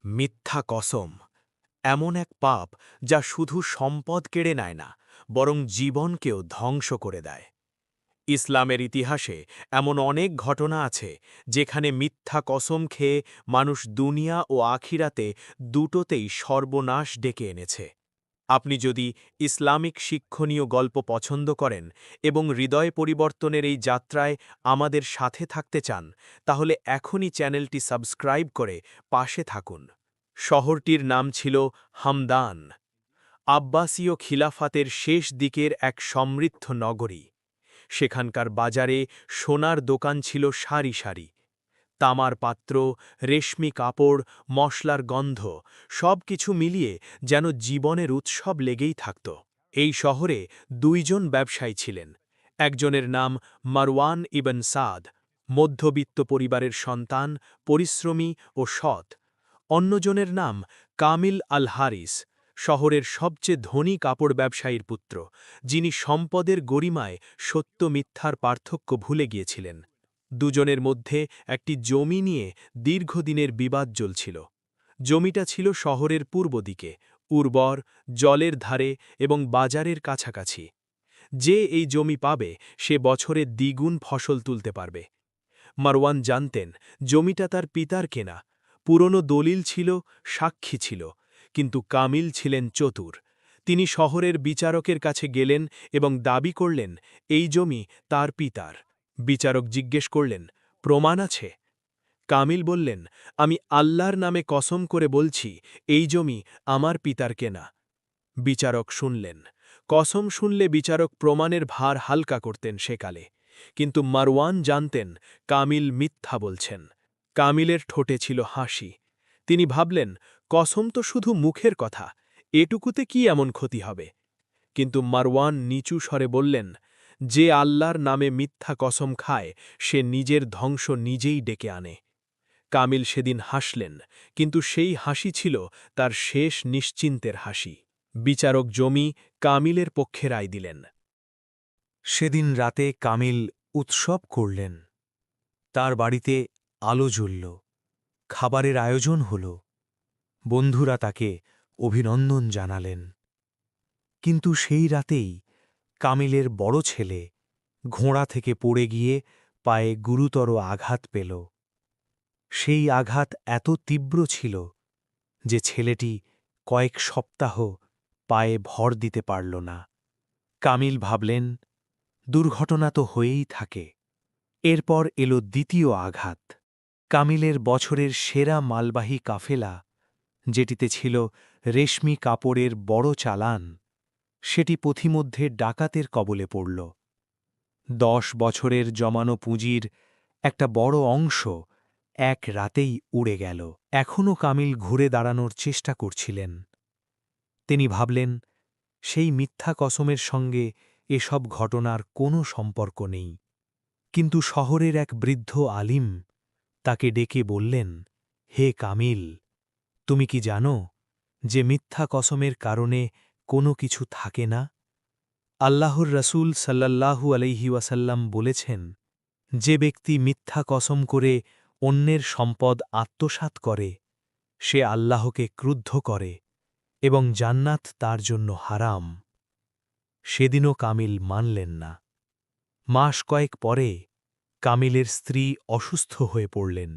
মিথ্যা কসম এমন এক পাপ যা শুধু সম্পদ কেড়ে নেয় না, বরং জীবনকেও ধ্বংস করে দেয়। ইসলামের ইতিহাসে এমন অনেক ঘটনা আছে যেখানে মিথ্যা কসম খেয়ে মানুষ দুনিয়া ও আখিরাতে দুটোতেই সর্বনাশ ডেকে এনেছে। আপনি যদি ইসলামিক শিক্ষণীয় গল্প পছন্দ করেন এবং হৃদয় পরিবর্তনের এই যাত্রায় আমাদের সাথে থাকতে চান, তাহলে এখনই চ্যানেলটি সাবস্ক্রাইব করে পাশে থাকুন। শহরটির নাম ছিল হামদান, আব্বাসীয় খিলাফাতের শেষ দিকের এক সমৃদ্ধ নগরী। সেখানকার বাজারে সোনার দোকান ছিল সারি সারি। তামার পাত্র, রেশমি কাপড়, মশলার গন্ধ, সব কিছু মিলিয়ে যেন জীবনের উৎসব লেগেই থাকত। এই শহরে দুইজন ব্যবসায়ী ছিলেন। একজনের নাম মারওয়ান ইবন সাদ, মধ্যবিত্ত পরিবারের সন্তান, পরিশ্রমী ও সৎ। অন্যজনের নাম কামিল আল হারিস, শহরের সবচেয়ে ধনী কাপড় ব্যবসায়ীর পুত্র, যিনি সম্পদের গরিমায় সত্য মিথ্যার পার্থক্য ভুলে গিয়েছিলেন। দুজনের মধ্যে একটি জমি নিয়ে দীর্ঘদিনের বিবাদ চলছিল। জমিটা ছিল শহরের পূর্ব দিকে, উর্বর, জলের ধারে এবং বাজারের কাছাকাছি। যে এই জমি পাবে সে বছরে দ্বিগুণ ফসল তুলতে পারবে। মারওয়ান জানতেন জমিটা তার পিতার কেনা, পুরনো দলিল ছিল, সাক্ষী ছিল, কিন্তু কামিল ছিলেন চতুর। তিনি শহরের বিচারকের কাছে গেলেন এবং দাবি করলেন এই জমি তার পিতার। বিচারক জিজ্ঞেস করলেন, প্রমাণ আছে? কামিল বললেন, আমি আল্লাহর নামে কসম করে বলছি এই জমি আমার পিতার কেনা। বিচারক শুনলেন। কসম শুনলে বিচারক প্রমাণের ভার হালকা করতেন সেকালে। কিন্তু মারওয়ান জানতেন কামিল মিথ্যা বলছেন। কামিলের ঠোঁটে ছিল হাসি। তিনি ভাবলেন, কসম তো শুধু মুখের কথা, এটুকুতে কি এমন ক্ষতি হবে? কিন্তু মারওয়ান নিচু স্বরে বললেন, যে আল্লাহর নামে মিথ্যা কসম খায় সে নিজের ধ্বংস নিজেই ডেকে আনে। কামিল সেদিন হাসলেন, কিন্তু সেই হাসি ছিল তার শেষ নিশ্চিন্তের হাসি। বিচারক জমি কামিলের পক্ষে রায় দিলেন। সেদিন রাতে কামিল উৎসব করলেন। তার বাড়িতে আলো জ্বলল, খাবারের আয়োজন হল, বন্ধুরা তাকে অভিনন্দন জানালেন। কিন্তু সেই রাতেই কামিলের বড় ছেলে ঘোড়া থেকে পড়ে গিয়ে পায়ে গুরুতর আঘাত পেল। সেই আঘাত এত তীব্র ছিল যে ছেলেটি কয়েক সপ্তাহ পায়ে ভর দিতে পারল না। কামিল ভাবলেন, দুর্ঘটনা তো হয়েই থাকে। এরপর এলো দ্বিতীয় আঘাত। কামিলের বছরের সেরা মালবাহী কাফেলা, যেটিতে ছিল রেশমি কাপড়ের বড় চালান, সেটি পথিমধ্যে ডাকাতের কবলে পড়ল। 10 বছরের জমানো পুঁজির একটা বড় অংশ এক রাতেই উড়ে গেল। এখনও কামিল ঘুরে দাঁড়ানোর চেষ্টা করছিলেন। তিনি ভাবলেন, সেই মিথ্যা কসমের সঙ্গে এসব ঘটনার কোনো সম্পর্ক নেই। কিন্তু শহরের এক বৃদ্ধ আলিম তাকে ডেকে বললেন, হে কামিল, তুমি কি জানো যে মিথ্যা কসমের কারণে কোনো কিছু থাকে না? আল্লাহর রসূল সাল্লাল্লাহু আলাইহি ওয়াসাল্লাম বলেছেন, যে ব্যক্তি মিথ্যা কসম করে অন্যের সম্পদ আত্মসাৎ করে সে আল্লাহকে ক্রুদ্ধ করে এবং জান্নাত তার জন্য হারাম। সেদিনও কামিল মানলেন না। মাস কয়েক পরে কামিলের স্ত্রী অসুস্থ হয়ে পড়লেন।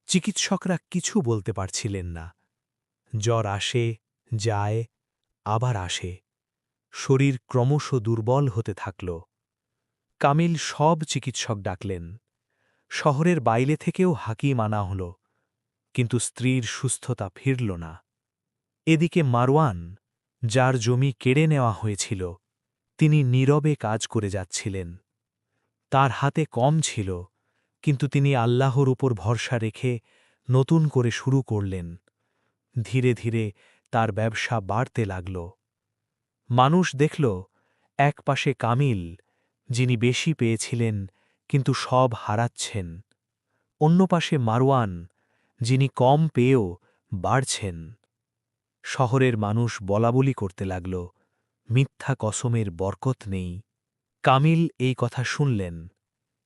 চিকিৎসকরা কিছু বলতে পারছিলেন না। জ্বর আসে, যায়, আবার আসে। শরীর ক্রমশ দুর্বল হতে থাকল। কামিল সব চিকিৎসক ডাকলেন। শহরের বাইরে থেকেও হাকিম আনা হল, কিন্তু স্ত্রীর সুস্থতা ফিরল না। এদিকে মারওয়ান, যার জমি কেড়ে নেওয়া হয়েছিল, তিনি নীরবে কাজ করে যাচ্ছিলেন। তার হাতে কম ছিল, কিন্তু তিনি আল্লাহর উপর ভরসা রেখে নতুন করে শুরু করলেন। ধীরে ধীরে তার ব্যবসা বাড়তে লাগল। মানুষ দেখল, এক পাশে কামিল, যিনি বেশি পেয়েছিলেন কিন্তু সব হারাচ্ছেন। অন্য পাশে মারওয়ান, যিনি কম পেয়েও বাড়ছেন। শহরের মানুষ বলাবলি করতে লাগল, মিথ্যা কসমের বরকত নেই। কামিল এই কথা শুনলেন,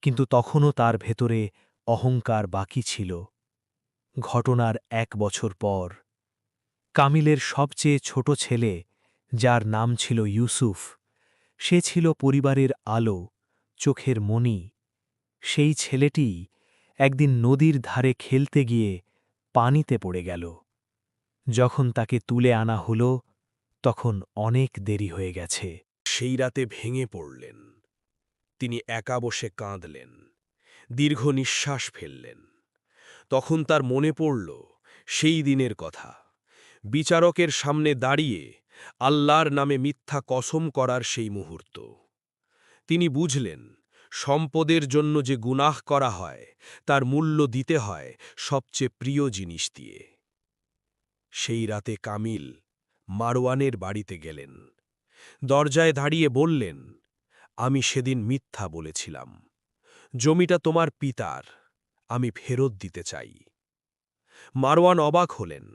কিন্তু তখনও তার ভেতরে অহংকার বাকি ছিল। ঘটনার 1 বছর পর কামিলের সবচেয়ে ছোট ছেলে, যার নাম ছিল ইউসুফ, সে ছিল পরিবারের আলো, চোখের মণি। সেই ছেলেটি একদিন নদীর ধারে খেলতে গিয়ে পানিতে পড়ে গেল। যখন তাকে তুলে আনা হল, তখন অনেক দেরি হয়ে গেছে। সেই রাতে ভেঙে পড়লেন। তিনি একা বসে কাঁদলেন, দীর্ঘ নিঃশ্বাস ফেললেন। তখন তার মনে পড়ল সেই দিনের কথা, বিচারকের সামনে দাঁড়িয়ে আল্লাহর নামে মিথ্যা কসম করার সেই মুহূর্ত। তিনি বুঝলেন, সম্পদের জন্য যে গুনাহ করা হয় তার মূল্য দিতে হয় সবচেয়ে প্রিয় জিনিস দিয়ে। সেই রাতে কামিল মারওয়ানের বাড়িতে গেলেন। দরজায় দাঁড়িয়ে বললেন, আমি সেদিন মিথ্যা বলেছিলাম। জমিটা তোমার পিতার, আমি ফেরত দিতে চাই। মারওয়ান অবাক হলেন,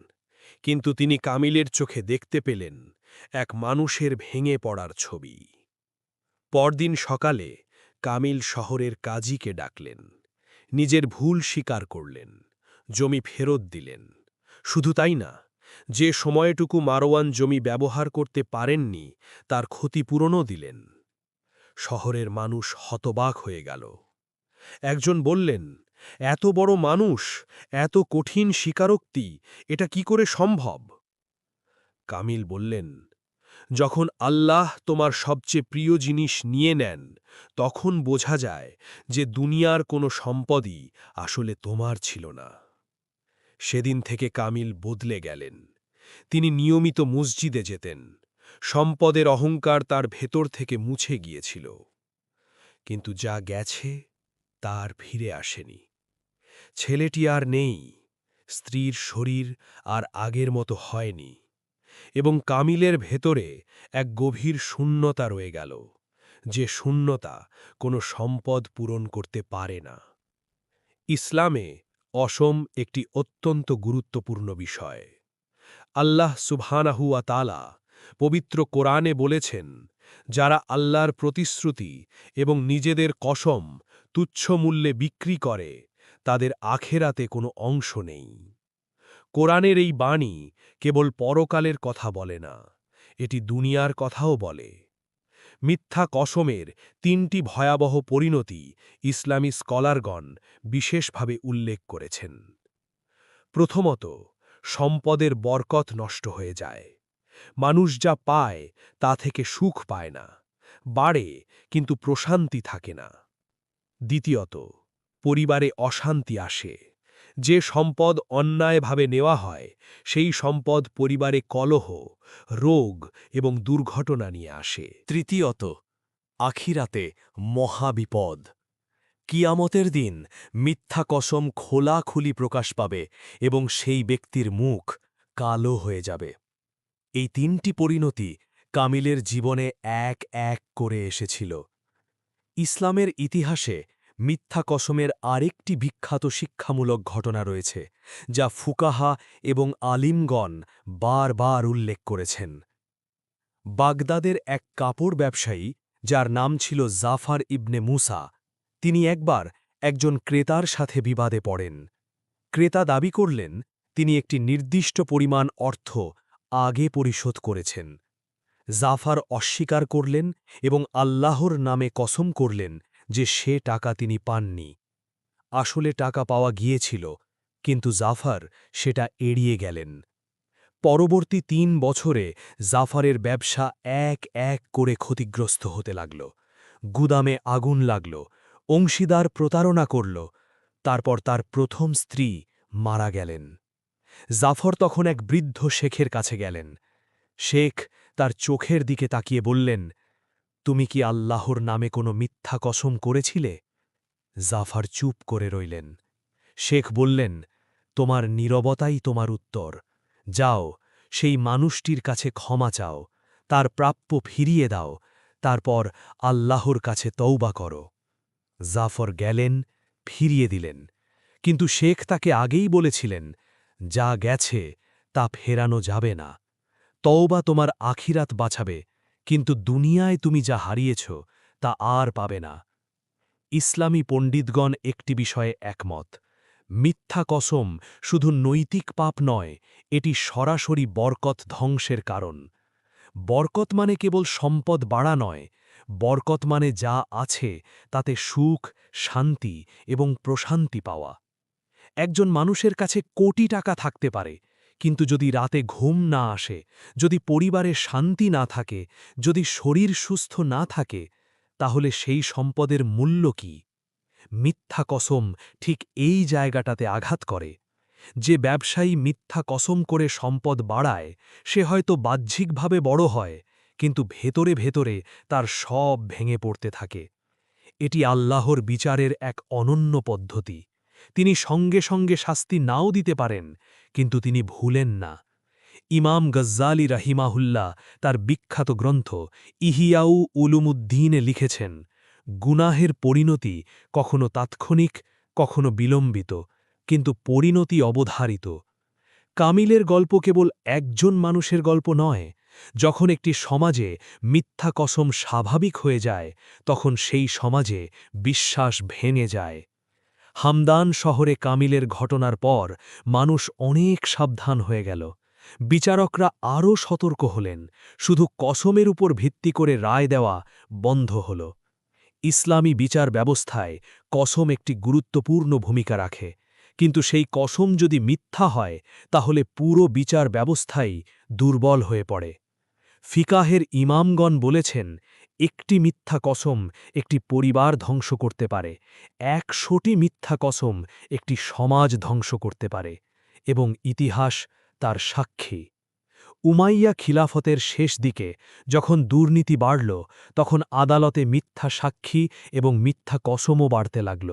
কিন্তু তিনি কামিলের চোখে দেখতে পেলেন এক মানুষের ভেঙে পড়ার ছবি। পরদিন সকালে কামিল শহরের কাজীকে ডাকলেন, নিজের ভুল স্বীকার করলেন, জমি ফেরত দিলেন। শুধু তাই না, যে সময়টুকু মারওয়ান জমি ব্যবহার করতে পারেননি তার ক্ষতিপূরণও দিলেন। শহরের মানুষ হতবাক হয়ে গেল। একজন বললেন, এত বড় মানুষ, এত কঠিন স্বীকারোক্তি, এটা কি করে সম্ভব? কামিল বললেন, যখন আল্লাহ তোমার সবচেয়ে প্রিয় জিনিস নিয়ে নেন, তখন বোঝা যায় যে দুনিয়ার কোনো সম্পদই আসলে তোমার ছিল না। সেদিন থেকে কামিল বদলে গেলেন। তিনি নিয়মিত মসজিদে যেতেন। সম্পদের অহংকার তার ভেতর থেকে মুছে গিয়েছিল। কিন্তু যা গেছে তার ফিরে আসেনি। ছেলেটি আর নেই, স্ত্রীর শরীর আর আগের মতো হয়নি, এবং কামিলের ভেতরে এক গভীর শূন্যতা রয়ে গেল, যে শূন্যতা কোনো সম্পদ পূরণ করতে পারে না। ইসলামে অসম একটি অত্যন্ত গুরুত্বপূর্ণ বিষয়। আল্লাহ সুবহানাহু ওয়া তাআলা পবিত্র কোরআনে বলেছেন, যারা আল্লাহর প্রতিশ্রুতি এবং নিজেদের কসম তুচ্ছ মূল্যে বিক্রি করে, তাদের আখেরাতে কোনো অংশ নেই। কোরআনের এই বাণী কেবল পরকালের কথা বলে না, এটি দুনিয়ার কথাও বলে। মিথ্যা কসমের 3টি ভয়াবহ পরিণতি ইসলামী স্কলারগণ বিশেষভাবে উল্লেখ করেছেন। প্রথমত, সম্পদের বরকত নষ্ট হয়ে যায়। মানুষ যা পায় তা থেকে সুখ পায় না, বাড়ে কিন্তু প্রশান্তি থাকে না। দ্বিতীয়ত, পরিবারে অশান্তি আসে। যে সম্পদ অন্যায়ভাবে নেওয়া হয়, সেই সম্পদ পরিবারে কলহ, রোগ এবং দুর্ঘটনা নিয়ে আসে। তৃতীয়ত, আখিরাতে মহাবিপদ। কিয়ামতের দিন মিথ্যা কসম খোলাখুলি প্রকাশ পাবে এবং সেই ব্যক্তির মুখ কালো হয়ে যাবে। এই 3টি পরিণতি কামিলের জীবনে এক এক করে এসেছিল। ইসলামের ইতিহাসে মিথ্যা কসমের আরেকটি বিখ্যাত শিক্ষামূলক ঘটনা রয়েছে, যা ফুকাহা এবং আলিমগণ বারবার উল্লেখ করেছেন। বাগদাদের এক কাপড় ব্যবসায়ী, যার নাম ছিল জাফর ইবনে মুসা, তিনি একবার একজন ক্রেতার সাথে বিবাদে পড়েন। ক্রেতা দাবি করলেন তিনি একটি নির্দিষ্ট পরিমাণ অর্থ আগে পরিশোধ করেছেন। জাফর অস্বীকার করলেন এবং আল্লাহর নামে কসম করলেন যে সে টাকা তিনি পাননি। আসলে টাকা পাওয়া গিয়েছিল, কিন্তু জাফর সেটা এড়িয়ে গেলেন। পরবর্তী 3 বছরে জাফরের ব্যবসা এক এক করে ক্ষতিগ্রস্ত হতে লাগল। গুদামে আগুন লাগল, অংশীদার প্রতারণা করল, তারপর তার প্রথম স্ত্রী মারা গেলেন। জাফর তখন এক বৃদ্ধ শেখের কাছে গেলেন। শেখ তার চোখের দিকে তাকিয়ে বললেন, তুমি কি আল্লাহর নামে কোনো মিথ্যা কসম করেছিলে? জাফর চুপ করে রইলেন। শেখ বললেন, তোমার নীরবতাই তোমার উত্তর। যাও, সেই মানুষটির কাছে ক্ষমা চাও, তার প্রাপ্য ফিরিয়ে দাও, তারপর আল্লাহর কাছে তওবা করো। জাফর গেলেন, ফিরিয়ে দিলেন, কিন্তু শেখ তাকে আগেই বলেছিলেন, যা গেছে তা ফেরানো যাবে না। তওবা তোমার আখিরাত বাঁচাবে, কিন্তু দুনিয়ায় তুমি যা হারিয়েছ তা আর পাবে না। ইসলামী পণ্ডিতগণ একটি বিষয়ে একমত, মিথ্যা কসম শুধু নৈতিক পাপ নয়, এটি সরাসরি বরকত ধ্বংসের কারণ। বরকত মানে কেবল সম্পদ বাড়া নয়, বরকত মানে যা আছে তাতে সুখ, শান্তি এবং প্রশান্তি পাওয়া। একজন মানুষের কাছে কোটি টাকা থাকতে পারে, কিন্তু যদি রাতে ঘুম না আসে, যদি পরিবারে শান্তি না থাকে, যদি শরীর সুস্থ না থাকে, তাহলে সেই সম্পদের মূল্য কি? মিথ্যা কসম ঠিক এই জায়গাটাতে আঘাত করে। যে ব্যবসায়ী মিথ্যা কসম করে সম্পদ বাড়ায়, সে হয়তো বাহ্যিকভাবে বড় হয়, কিন্তু ভেতরে ভেতরে তার সব ভেঙে পড়তে থাকে। এটি আল্লাহর বিচারের এক অনন্য পদ্ধতি। তিনি সঙ্গে সঙ্গে শাস্তি নাও দিতে পারেন, কিন্তু তিনি ভুলেন না। ইমাম গজ্জালি রাহিমাহুল্লাহ তার বিখ্যাত গ্রন্থ ইহিয়াউ উলুমুদ্দিনে লিখেছেন, গুনাহের পরিণতি কখনো তাৎক্ষণিক, কখনো বিলম্বিত, কিন্তু পরিণতি অবধারিত। কামিলের গল্প কেবল একজন মানুষের গল্প নয়। যখন একটি সমাজে মিথ্যা কসম স্বাভাবিক হয়ে যায়, তখন সেই সমাজে বিশ্বাস ভেঙে যায়। হামদান শহরে কামিলের ঘটনার পর মানুষ অনেক সাবধান হয়ে গেল। বিচারকরা আরও সতর্ক হলেন, শুধু কসমের উপর ভিত্তি করে রায় দেওয়া বন্ধ হল। ইসলামী বিচার ব্যবস্থায় কসম একটি গুরুত্বপূর্ণ ভূমিকা রাখে, কিন্তু সেই কসম যদি মিথ্যা হয়, তাহলে পুরো বিচার ব্যবস্থাই দুর্বল হয়ে পড়ে। ফিকাহের ইমামগণ বলেছেন, একটি মিথ্যা কসম একটি পরিবার ধ্বংস করতে পারে, ১০০টি মিথ্যা কসম একটি সমাজ ধ্বংস করতে পারে, এবং ইতিহাস তার সাক্ষী। উমাইয়া খিলাফতের শেষ দিকে যখন দুর্নীতি বাড়ল, তখন আদালতে মিথ্যা সাক্ষী এবং মিথ্যা কসমও বাড়তে লাগল।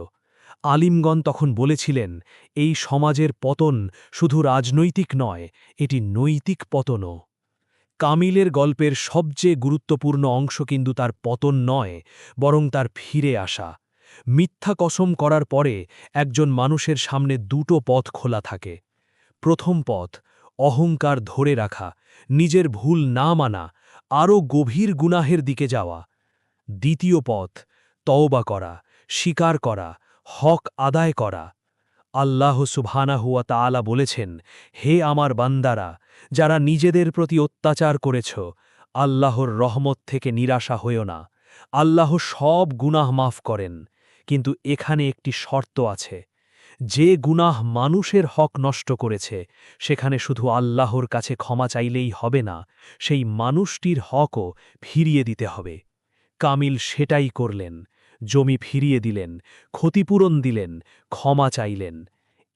আলিমগণ তখন বলেছিলেন, এই সমাজের পতন শুধু রাজনৈতিক নয়, এটি নৈতিক পতনও। কামিলের গল্পের সবচেয়ে গুরুত্বপূর্ণ অংশ কিন্তু তার পতন নয়, বরং তার ফিরে আসা। মিথ্যা কসম করার পরে একজন মানুষের সামনে দুটো পথ খোলা থাকে। প্রথম পথ, অহংকার ধরে রাখা, নিজের ভুল না মানা, আরও গভীর গুনাহের দিকে যাওয়া। দ্বিতীয় পথ, তওবা করা, স্বীকার করা, হক আদায় করা। আল্লাহ সুবহানাহু ওয়া তাআলা বলেছেন, হে আমার বান্দারা, যারা নিজেদের প্রতি অত্যাচার করেছ, আল্লাহর রহমত থেকে নিরাশা হইও না। আল্লাহ সব গুনাহ মাফ করেন, কিন্তু এখানে একটি শর্ত আছে। যে গুনাহ মানুষের হক নষ্ট করেছে, সেখানে শুধু আল্লাহর কাছে ক্ষমা চাইলেই হবে না, সেই মানুষটির হকও ফিরিয়ে দিতে হবে। কামিল সেটাই করলেন। জমি ফিরিয়ে দিলেন, ক্ষতিপূরণ দিলেন, ক্ষমা চাইলেন।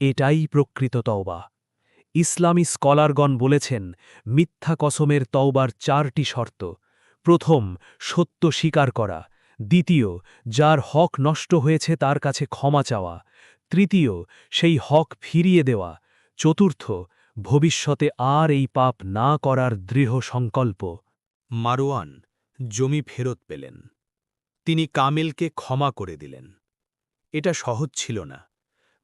এটাই প্রকৃত তওবা। ইসলামী স্কলারগণ বলেছেন, মিথ্যা কসমের তওবার ৪টি শর্ত। প্রথম, সত্য স্বীকার করা। দ্বিতীয়, যার হক নষ্ট হয়েছে তার কাছে ক্ষমা চাওয়া। তৃতীয়, সেই হক ফিরিয়ে দেওয়া। চতুর্থ, ভবিষ্যতে আর এই পাপ না করার দৃঢ় সংকল্প। মারওয়ান জমি ফেরত পেলেন। তিনি কামিলকে ক্ষমা করে দিলেন। এটা সহজ ছিল না।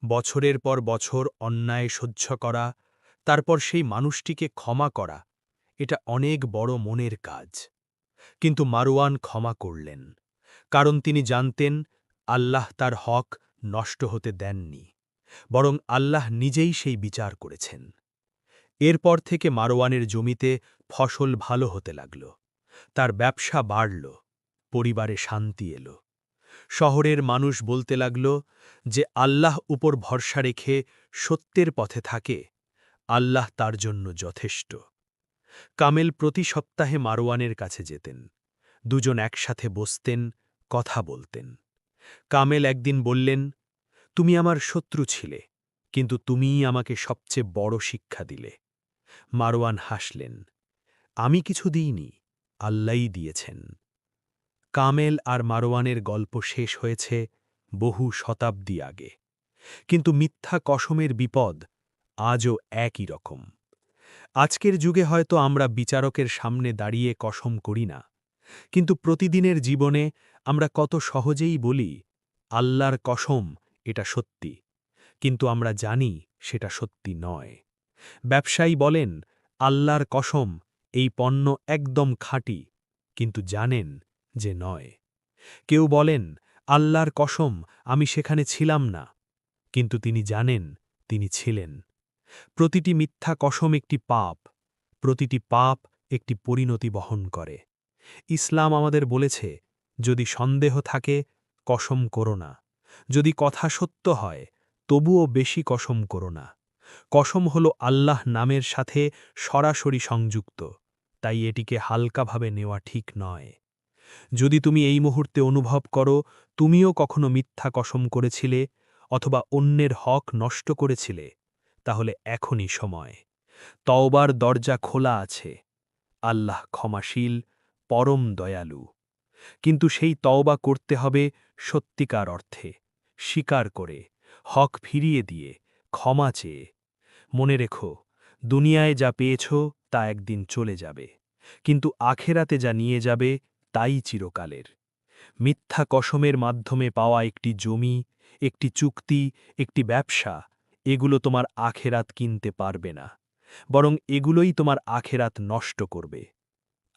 বছরের পর বছর অন্যায় সহ্য করা, তারপর সেই মানুষটিকে ক্ষমা করা, এটা অনেক বড় মনের কাজ। কিন্তু মারওয়ান ক্ষমা করলেন, কারণ তিনি জানতেন আল্লাহ তার হক নষ্ট হতে দেননি, বরং আল্লাহ নিজেই সেই বিচার করেছেন। এরপর থেকে মারওয়ানের জমিতে ফসল ভালো হতে লাগল, তার ব্যবসা বাড়ল, পরিবারে শান্তি এলো। শহরের মানুষ বলতে লাগল, যে আল্লাহ উপর ভরসা রেখে সত্যের পথে থাকে, আল্লাহ তার জন্য যথেষ্ট। কামেল প্রতি সপ্তাহে মারওয়ানের কাছে যেতেন। দুজন একসাথে বসতেন, কথা বলতেন। কামেল একদিন বললেন, তুমি আমার শত্রু ছিলে, কিন্তু তুমিই আমাকে সবচেয়ে বড় শিক্ষা দিলে। মারওয়ান হাসলেন, আমি কিছু দিইনি, আল্লাহই দিয়েছেন। কামেল আর মারওয়ানের গল্প শেষ হয়েছে বহু শতাব্দী আগে, কিন্তু মিথ্যা কসমের বিপদ আজও একই রকম। আজকের যুগে হয়তো আমরা বিচারকের সামনে দাঁড়িয়ে কসম করি না, কিন্তু প্রতিদিনের জীবনে আমরা কত সহজেই বলি, আল্লাহর কসম এটা সত্যি, কিন্তু আমরা জানি সেটা সত্যি নয়। ব্যবসায়ী বলেন, আল্লাহর কসম এই পণ্য একদম খাঁটি, কিন্তু জানেন যে নয়। কেউ বলেন, আল্লাহর কসম আমি সেখানে ছিলাম না, কিন্তু তিনি জানেন তিনি ছিলেন। প্রতিটি মিথ্যা কসম একটি পাপ, প্রতিটি পাপ একটি পরিণতি বহন করে। ইসলাম আমাদের বলেছে, যদি সন্দেহ থাকে কসম করো না, যদি কথা সত্য হয় তবুও বেশি কসম করো না। কসম হল আল্লাহ নামের সাথে সরাসরি সংযুক্ত, তাই এটিকে হালকাভাবে নেওয়া ঠিক নয়। যদি তুমি এই মুহূর্তে অনুভব করো তুমিও কখনো মিথ্যা কসম করেছিলে অথবা অন্যের হক নষ্ট করেছিলে, তাহলে এখনই সময়। তওবার দরজা খোলা আছে। আল্লাহ ক্ষমাশীল, পরম দয়ালু। কিন্তু সেই তওবা করতে হবে সত্যিকার অর্থে, স্বীকার করে, হক ফিরিয়ে দিয়ে, ক্ষমা চেয়ে। মনে রেখো, দুনিয়ায় যা পেয়েছ তা একদিন চলে যাবে, কিন্তু আখেরাতে যা নিয়ে যাবে তাই চিরকালের। মিথ্যা কসমের মাধ্যমে পাওয়া একটি জমি, একটি চুক্তি, একটি ব্যবসা, এগুলো তোমার আখেরাত কিনতে পারবে না, বরং এগুলোই তোমার আখেরাত নষ্ট করবে।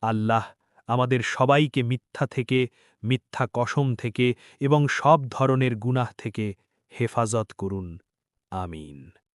আল্লাহ আমাদের সবাইকে মিথ্যা থেকে, মিথ্যা কসম থেকে এবং সব ধরনের গুনাহ থেকে হেফাজত করুন। আমিন।